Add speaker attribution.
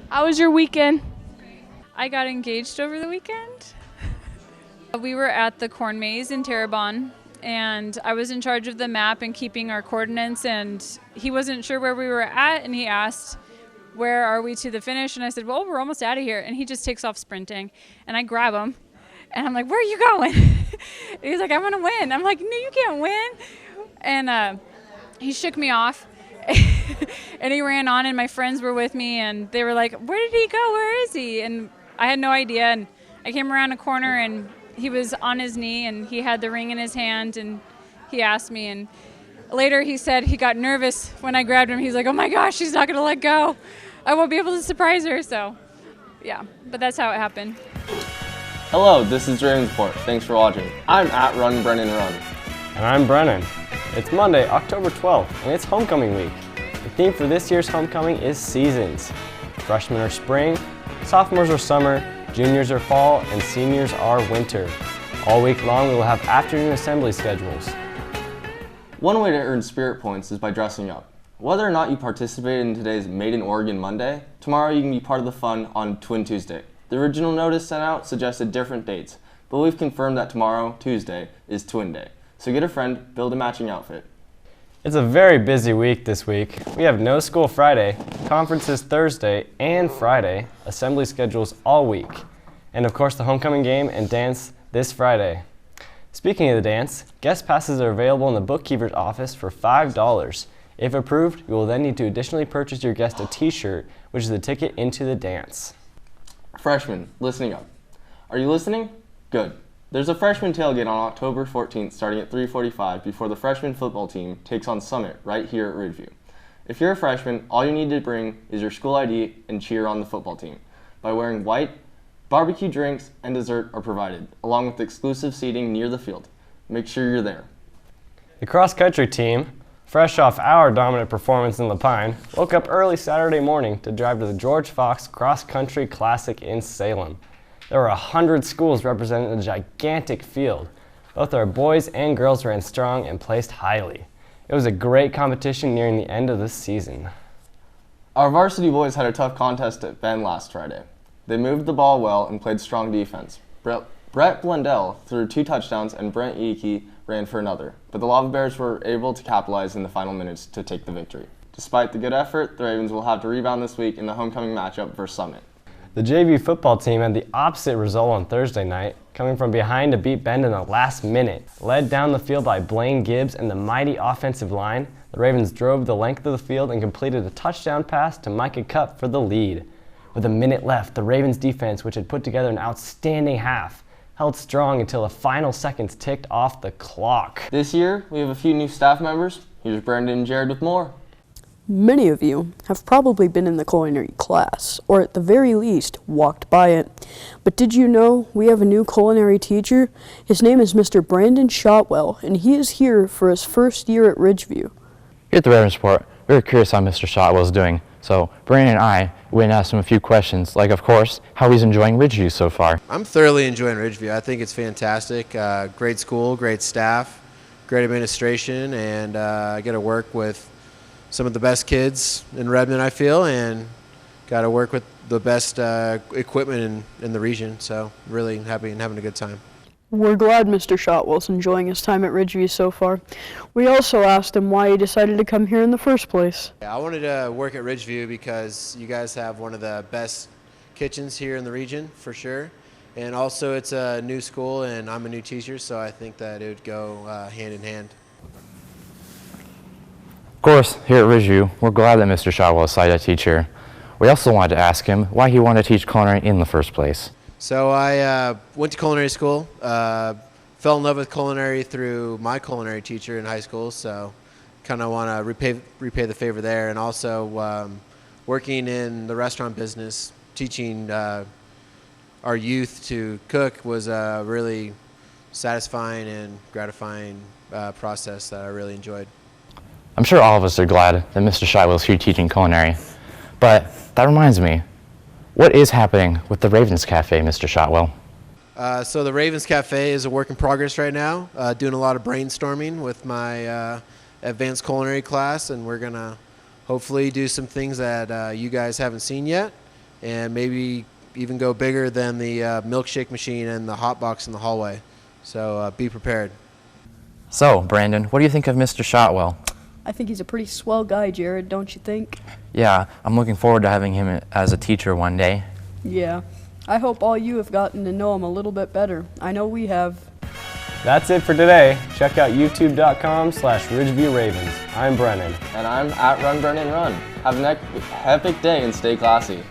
Speaker 1: How was your weekend?
Speaker 2: I got engaged over the weekend. We were at the corn maze in Terrebonne, and I was in charge of the map and keeping our coordinates, and he wasn't sure where we were at, and he asked, where are we to the finish? And I said, well, we're almost out of here. And he just takes off sprinting, and I grab him, and I'm like, where are you going? He's like, I want to win. I'm like, no, you can't win. And he shook me off. And he ran on, and my friends were with me, and they were like, where did he go? Where is he? And I had no idea. And I came around a corner, and he was on his knee, and he had the ring in his hand, and he asked me. And later he said he got nervous when I grabbed him. He's like, oh my gosh, she's not going to let go. I won't be able to surprise her. So, yeah, but that's how it happened.
Speaker 3: Hello, this is RAVENS. Thanks for watching. I'm at Brennan.
Speaker 4: And I'm Brennan. It's Monday, October 12th, and it's homecoming week. The theme for this year's homecoming is seasons. Freshmen are spring, sophomores are summer, juniors are fall, and seniors are winter. All week long, we will have afternoon assembly schedules.
Speaker 3: One way to earn spirit points is by dressing up. Whether or not you participated in today's Made in Oregon Monday, tomorrow you can be part of the fun on Twin Tuesday. The original notice sent out suggested different dates, but we've confirmed that tomorrow, Tuesday, is Twin Day. So get a friend, build a matching outfit.
Speaker 4: It's a very busy week this week. We have no school Friday, conferences Thursday and Friday, assembly schedules all week, and of course the homecoming game and dance this Friday. Speaking of the dance, guest passes are available in the bookkeeper's office for $5. If approved, you will then need to additionally purchase your guest a t-shirt, which is the ticket into the dance.
Speaker 3: Freshmen, listening up. Are you listening? Good. There's a freshman tailgate on October 14th starting at 3:45 before the freshman football team takes on Summit right here at Ridgeview. If you're a freshman, all you need to bring is your school ID and cheer on the football team. By wearing white, barbecue drinks and dessert are provided, along with exclusive seating near the field. Make sure you're there.
Speaker 4: The cross-country team, fresh off our dominant performance in La Pine, woke up early Saturday morning to drive to the George Fox Cross Country Classic in Salem. There were 100 schools represented in a gigantic field. Both our boys and girls ran strong and placed highly. It was a great competition nearing the end of the season.
Speaker 3: Our varsity boys had a tough contest at Bend last Friday. They moved the ball well and played strong defense. Brett Blundell threw 2 touchdowns and Brent Eakey ran for another, but the Lava Bears were able to capitalize in the final minutes to take the victory. Despite the good effort, the Ravens will have to rebound this week in the homecoming matchup versus Summit.
Speaker 4: The JV football team had the opposite result on Thursday night, coming from behind to beat Bend in the last minute. Led down the field by Blaine Gibbs and the mighty offensive line, the Ravens drove the length of the field and completed a touchdown pass to Micah Cup for the lead. With a minute left, the Ravens defense, which had put together an outstanding half, held strong until the final seconds ticked off the clock.
Speaker 3: This year, we have a few new staff members. Here's Brendan and Jared with more.
Speaker 5: Many of you have probably been in the culinary class, or at the very least, walked by it. But did you know we have a new culinary teacher? His name is Mr. Brandon Shotwell, and he is here for his first year at Ridgeview.
Speaker 6: Here at the RAVENS Report, we were curious how Mr. Shotwell is doing. So Brennan and I went and asked him a few questions, like, of course, how he's enjoying Ridgeview so far.
Speaker 7: I'm thoroughly enjoying Ridgeview. I think it's fantastic. Great school, great staff, great administration, and I get to work with some of the best kids in Redmond, I feel, and got to work with the best equipment in the region. So really happy and having a good time.
Speaker 5: We're glad Mr. Shotwell's enjoying his time at Ridgeview so far. We also asked him why he decided to come here in the first place.
Speaker 7: I wanted to work at Ridgeview because you guys have one of the best kitchens here in the region, for sure. And also it's a new school and I'm a new teacher, so I think that it would go hand in hand.
Speaker 6: Of course, here at Ridgeview, we're glad that Mr. Shotwell decided to teach here. We also wanted to ask him why he wanted to teach culinary in the first place.
Speaker 7: So I went to culinary school, fell in love with culinary through my culinary teacher in high school, so kind of want to repay the favor there. And also working in the restaurant business, teaching our youth to cook was a really satisfying and gratifying process that I really enjoyed.
Speaker 6: I'm sure all of us are glad that Mr. Shotwell is here teaching culinary, but that reminds me, what is happening with the RAVENS Cafe, Mr. Shotwell?
Speaker 7: So the RAVENS Cafe is a work in progress right now, doing a lot of brainstorming with my advanced culinary class, and we're going to hopefully do some things that you guys haven't seen yet, and maybe even go bigger than the milkshake machine and the hot box in the hallway. So be prepared.
Speaker 6: So, Brandon, what do you think of Mr. Shotwell?
Speaker 5: I think he's a pretty swell guy, Jared, don't you think?
Speaker 6: Yeah, I'm looking forward to having him as a teacher one day.
Speaker 5: Yeah. I hope all you have gotten to know him a little bit better. I know we have.
Speaker 4: That's it for today. Check out youtube.com/Ridgeview Ravens. I'm Brennan.
Speaker 3: And I'm at Run Brennan Run. Have an epic day and stay classy.